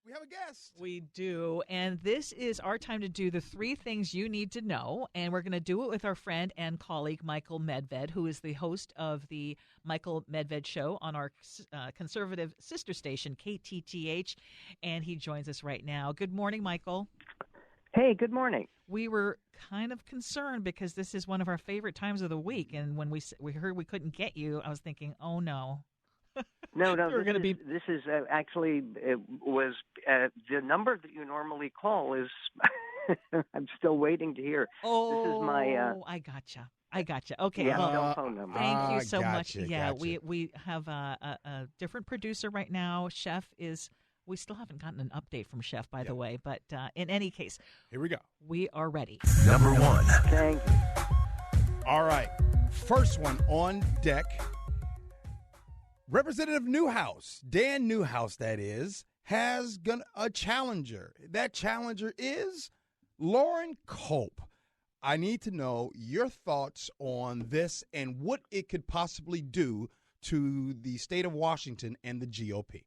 We have a guest. We do, and this is our time to do the 3 things you need to know, and we're going to do it with our friend and colleague, Michael Medved, who is the host of the Michael Medved Show on our conservative sister station, KTTH, and he joins us right now. Good morning, Michael. Hey, good morning. We were kind of concerned because this is one of our favorite times of the week, and when we heard we couldn't get you, I was thinking, oh, no. No, This is actually, it was the number that you normally call is, I'm still waiting to hear. Oh, this is my, I gotcha. Okay, yeah, well, cell phone number. thank you so much. Gotcha, Yeah, gotcha. we have a different producer right now. Chef is, we still haven't gotten an update from Chef, by the way, but in any case, Here we go. we are ready. Number 1. Thank you. All right. First one on deck. Representative Newhouse, Dan Newhouse, that is, has a challenger. That challenger is Loren Culp. I need to know your thoughts on this and what it could possibly do to the state of Washington and the GOP.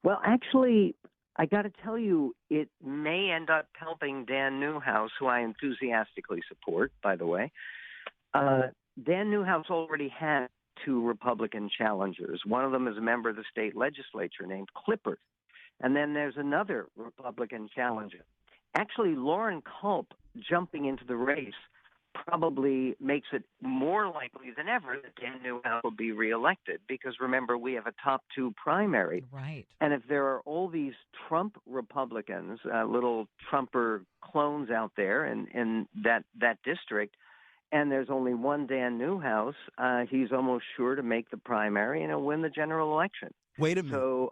Well, actually, I got to tell you, it may end up helping Dan Newhouse, who I enthusiastically support, by the way. Dan Newhouse already had 2 Republican challengers. One of them is a member of the state legislature named Clippert. And then there's another Republican challenger. Actually, Loren Culp jumping into the race probably makes it more likely than ever that Dan Newhouse will be reelected because, remember, we have a top 2 primary. Right. And if there are all these Trump Republicans, little Trumper clones out there in that district, and there's only one Dan Newhouse, he's almost sure to make the primary and he'll win the general election. Wait a minute. So,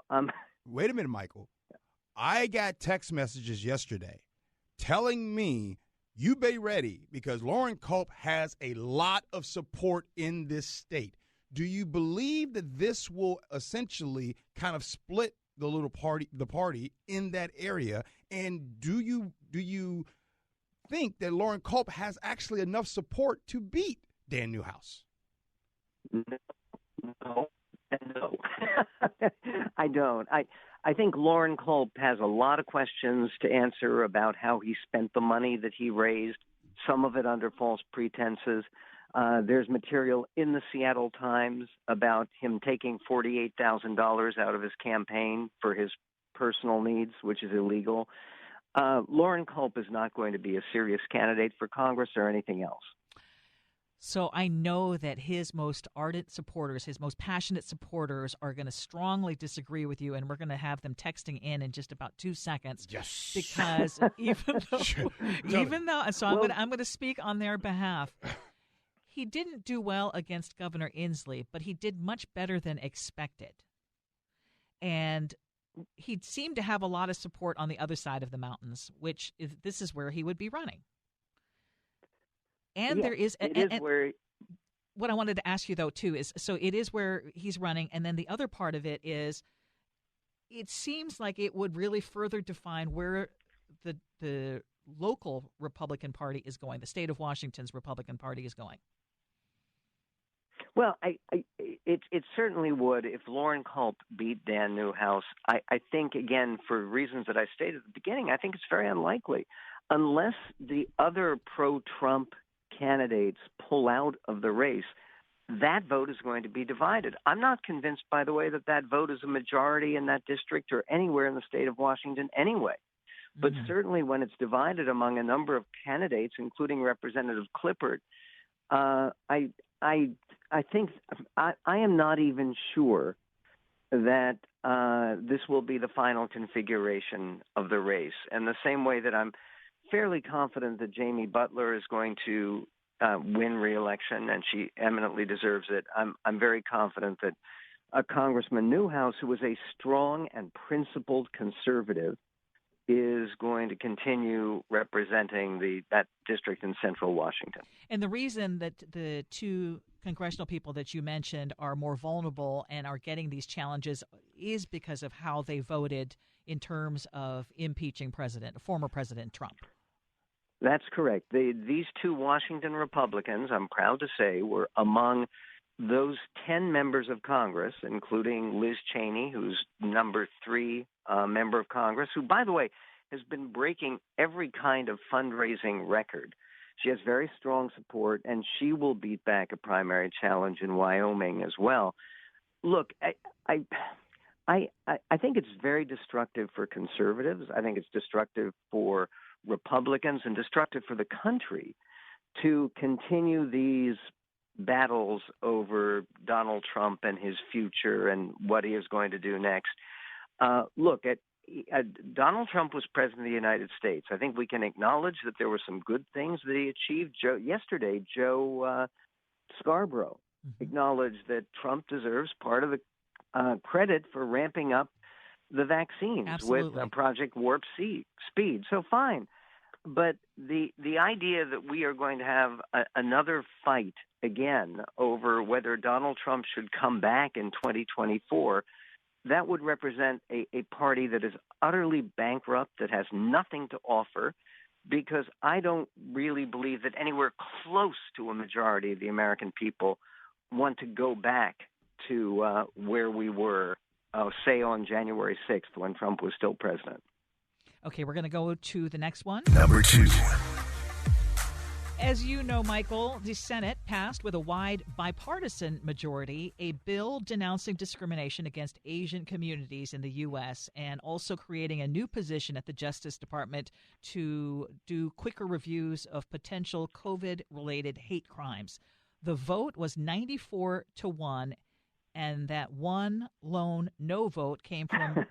Wait a minute, Michael. I got text messages yesterday telling me you be ready because Loren Culp has a lot of support in this state. Do you believe that this will essentially kind of split the party in that area? And do you think that Loren Culp has actually enough support to beat Dan Newhouse? No. I don't. I think Loren Culp has a lot of questions to answer about how he spent the money that he raised, some of it under false pretenses. There's material in the Seattle Times about him taking $48,000 out of his campaign for his personal needs, which is illegal. Loren Culp is not going to be a serious candidate for Congress or anything else. So I know that his most ardent supporters, his most passionate supporters are going to strongly disagree with you, and we're going to have them texting in just about 2 seconds. Yes. Because even though, so I'm going to speak on their behalf. He didn't do well against Governor Inslee, but he did much better than expected. And he seemed to have a lot of support on the other side of the mountains, this is where he would be running. And yeah, there is, where. What I wanted to ask you though too is, so it is where he's running, and then the other part of it is, it seems like it would really further define where the local Republican Party is going, the state of Washington's Republican Party is going. Well, it certainly would if Loren Culp beat Dan Newhouse. I think, again, for reasons that I stated at the beginning, I think it's very unlikely. Unless the other pro-Trump candidates pull out of the race, that vote is going to be divided. I'm not convinced, by the way, that vote is a majority in that district or anywhere in the state of Washington anyway. But certainly when it's divided among a number of candidates, including Representative Clippert, I think I am not even sure that this will be the final configuration of the race. And the same way that I'm fairly confident that Jamie Butler is going to win re-election, and she eminently deserves it, I'm very confident that Congressman Newhouse, who was a strong and principled conservative, is going to continue representing that district in central Washington. And the reason that the 2 congressional people that you mentioned are more vulnerable and are getting these challenges is because of how they voted in terms of impeaching former President Trump. That's correct. These 2 Washington Republicans, I'm proud to say, were among those 10 members of Congress, including Liz Cheney, who's number 3 member of Congress, who, by the way, has been breaking every kind of fundraising record. She has very strong support, and she will beat back a primary challenge in Wyoming as well. Look, I think it's very destructive for conservatives. I think it's destructive for Republicans and destructive for the country to continue these battles over Donald Trump and his future and what he is going to do next. Look, Donald Trump was president of the United States. I think we can acknowledge that there were some good things that he achieved. Yesterday, Joe Scarborough acknowledged that Trump deserves part of the credit for ramping up the vaccines with Project Warp Speed. So fine. But the idea that we are going to have another fight again over whether Donald Trump should come back in 2024, that would represent a party that is utterly bankrupt, that has nothing to offer, because I don't really believe that anywhere close to a majority of the American people want to go back to where we were, say, on January 6th when Trump was still president. Okay, we're going to go to the next one. Number 2. As you know, Michael, the Senate passed with a wide bipartisan majority a bill denouncing discrimination against Asian communities in the U.S. and also creating a new position at the Justice Department to do quicker reviews of potential COVID-related hate crimes. The vote was 94-1, and that one lone no vote came from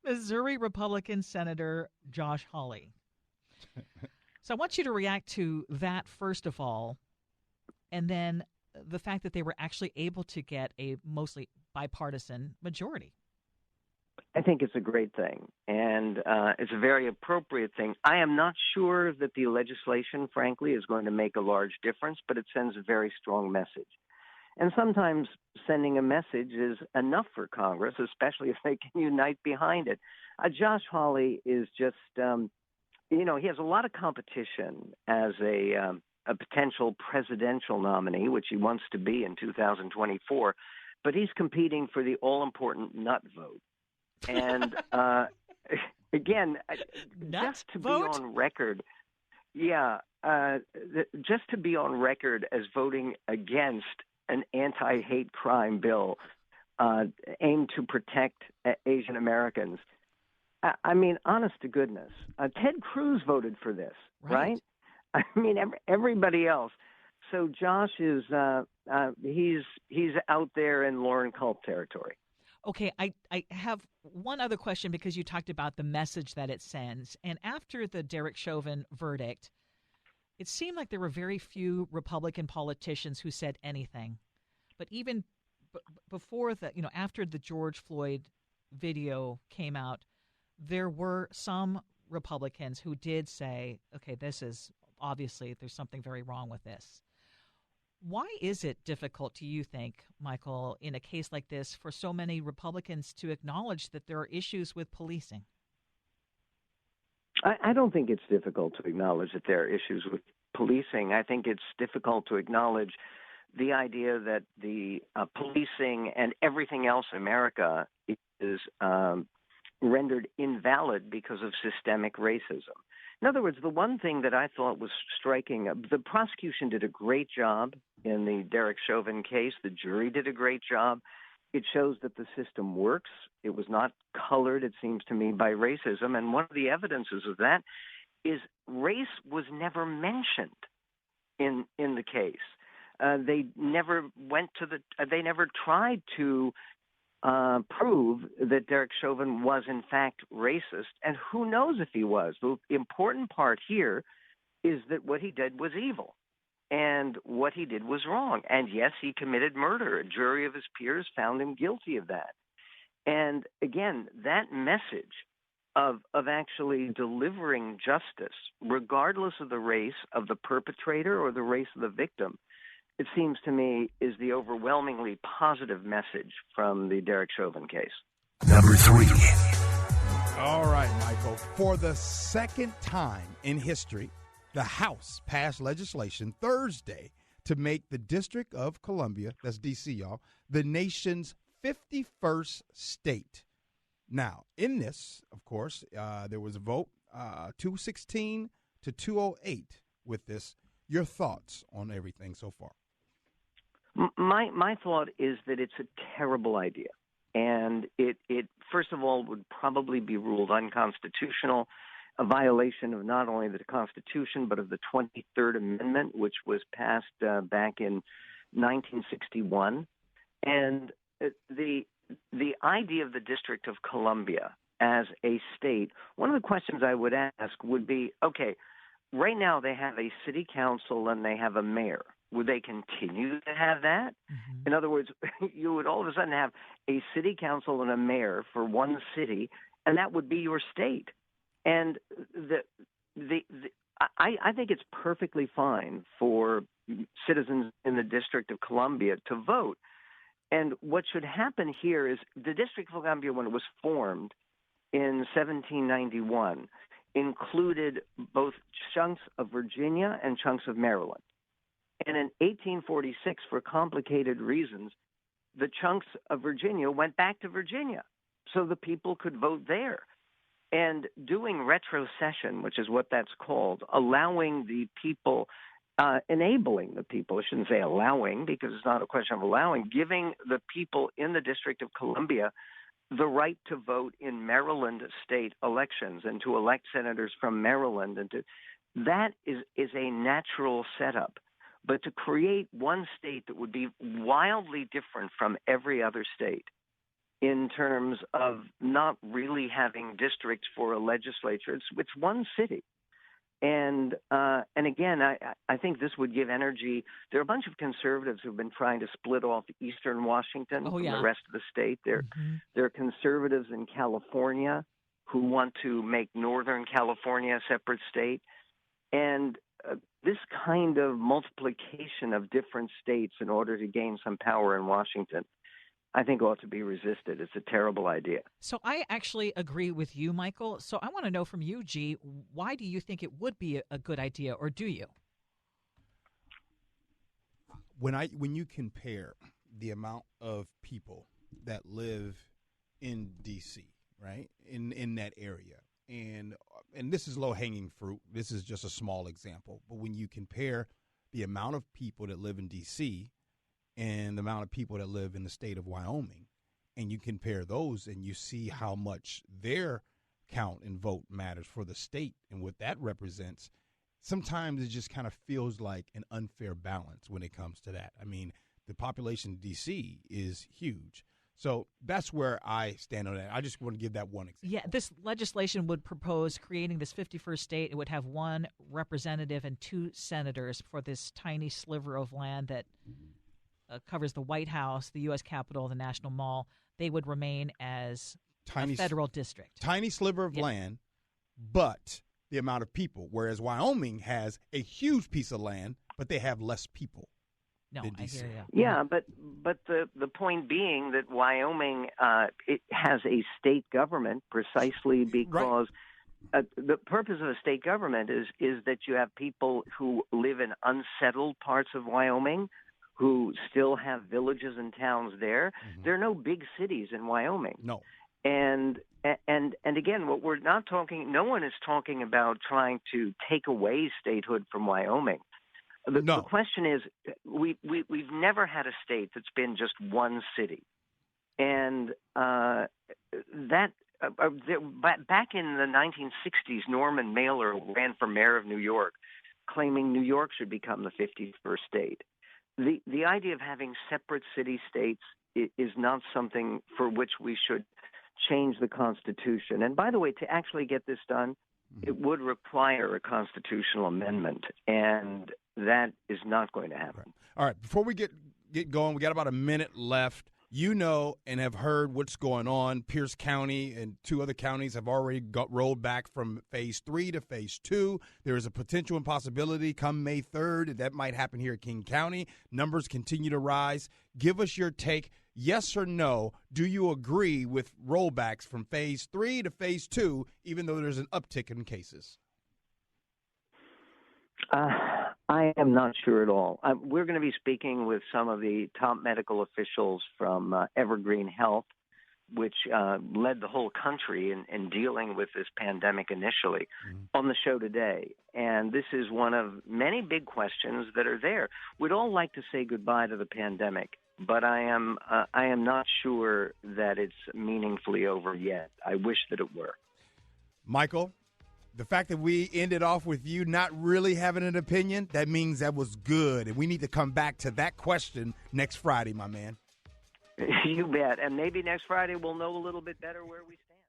Missouri Republican Senator Josh Hawley. So I want you to react to that first of all, and then the fact that they were actually able to get a mostly bipartisan majority. I think it's a great thing, and it's a very appropriate thing. I am not sure that the legislation, frankly, is going to make a large difference, but it sends a very strong message. And sometimes sending a message is enough for Congress, especially if they can unite behind it. Josh Hawley is just, he has a lot of competition as a potential presidential nominee, which he wants to be in 2024, but he's competing for the all-important nut vote. And again, just to vote? Be on record, just to be on record as voting against an anti-hate crime bill aimed to protect Asian Americans. I mean, honest to goodness, Ted Cruz voted for this, right? I mean, everybody else. So Josh is he's out there in Loren Culp territory. Okay, I have one other question because you talked about the message that it sends. And after the Derek Chauvin verdict, it seemed like there were very few Republican politicians who said anything. But even before that, after the George Floyd video came out, there were some Republicans who did say, okay, this is obviously there's something very wrong with this. Why is it difficult, do you think, Michael, in a case like this, for so many Republicans to acknowledge that there are issues with policing? I don't think it's difficult to acknowledge that there are issues with policing. I think it's difficult to acknowledge the idea that the policing and everything else in America is rendered invalid because of systemic racism. In other words, the one thing that I thought was striking, the prosecution did a great job in the Derek Chauvin case. The jury did a great job. It shows that the system works. It was not colored, it seems to me, by racism. And one of the evidences of that is race was never mentioned in the case. They never they never tried to prove that Derek Chauvin was in fact racist, and who knows if he was. The important part here is that what he did was evil, and what he did was wrong. And yes, he committed murder. A jury of his peers found him guilty of that. And again, that message of actually delivering justice, regardless of the race of the perpetrator or the race of the victim, it seems to me, is the overwhelmingly positive message from the Derek Chauvin case. Number 3. All right, Michael. For the second time in history, the House passed legislation Thursday to make the District of Columbia, that's D.C., y'all, the nation's 51st state. Now, in this, of course, there was a vote 216 to 208 with this. Your thoughts on everything so far? My thought is that it's a terrible idea. And it first of all would probably be ruled unconstitutional, a violation of not only the Constitution but of the 23rd Amendment, which was passed back in 1961. And the idea of the District of Columbia as a state, one of the questions I would ask would be, okay, right now they have a city council and they have a mayor. Would they continue to have that? Mm-hmm. In other words, you would all of a sudden have a city council and a mayor for one city, and that would be your state. And I think it's perfectly fine for citizens in the District of Columbia to vote. And what should happen here is the District of Columbia, when it was formed in 1791, included both chunks of Virginia and chunks of Maryland. And in 1846, for complicated reasons, the chunks of Virginia went back to Virginia so the people could vote there. And doing retrocession, which is what that's called, allowing the people, enabling the people, I shouldn't say allowing because it's not a question of allowing, giving the people in the District of Columbia the right to vote in Maryland state elections and to elect senators from Maryland. That is a natural setup. But to create one state that would be wildly different from every other state in terms of not really having districts for a legislature, it's one city. And again, I think this would give energy. There are a bunch of conservatives who've been trying to split off Eastern Washington from the rest of the state. There are conservatives in California who want to make Northern California a separate state. And this kind of multiplication of different states in order to gain some power in Washington, I think ought to be resisted. It's a terrible idea. So I actually agree with you, Michael. So I want to know from you, Gee, why do you think it would be a good idea, or do you? When you compare the amount of people that live in D.C., right, in that area, and this is low-hanging fruit. This is just a small example. But when you compare the amount of people that live in D.C. and the amount of people that live in the state of Wyoming, and you compare those and you see how much their count and vote matters for the state and what that represents, sometimes it just kind of feels like an unfair balance when it comes to that. I mean, the population of D.C. is huge. So that's where I stand on that. I just want to give that one example. Yeah, this legislation would propose creating this 51st state. It would have one representative and two senators for this tiny sliver of land that covers the White House, the U.S. Capitol, the National Mall. They would remain as a federal district. Tiny sliver of land, but the amount of people, whereas Wyoming has a huge piece of land, but they have less people. No, I hear you. Yeah, but the point being that Wyoming it has a state government precisely because the purpose of a state government is that you have people who live in unsettled parts of Wyoming who still have villages and towns there. Mm-hmm. There are no big cities in Wyoming. No. And again, what we're not talking, no one is talking about trying to take away statehood from Wyoming. The question is, we've never had a state that's been just one city, and back in the 1960s, Norman Mailer ran for mayor of New York, claiming New York should become the 51st state. The idea of having separate city-states is not something for which we should change the Constitution. And by the way, to actually get this done, it would require a constitutional amendment, and that is not going to happen. All right. Before we get going, we got about a minute left. You know and have heard what's going on. Pierce County and two other counties have already got rolled back from Phase 3 to Phase 2. There is a potential and possibility come May 3rd that might happen here at King County. Numbers continue to rise. Give us your take. Yes or no, do you agree with rollbacks from Phase 3 to Phase 2, even though there's an uptick in cases? I am not sure at all. We're going to be speaking with some of the top medical officials from Evergreen Health which led the whole country in dealing with this pandemic initially, on the show today. And this is one of many big questions that are there. We'd all like to say goodbye to the pandemic, but I am not sure that it's meaningfully over yet. I wish that it were. Michael, the fact that we ended off with you not really having an opinion, that means that was good. And we need to come back to that question next Friday, my man. You bet. And maybe next Friday we'll know a little bit better where we stand.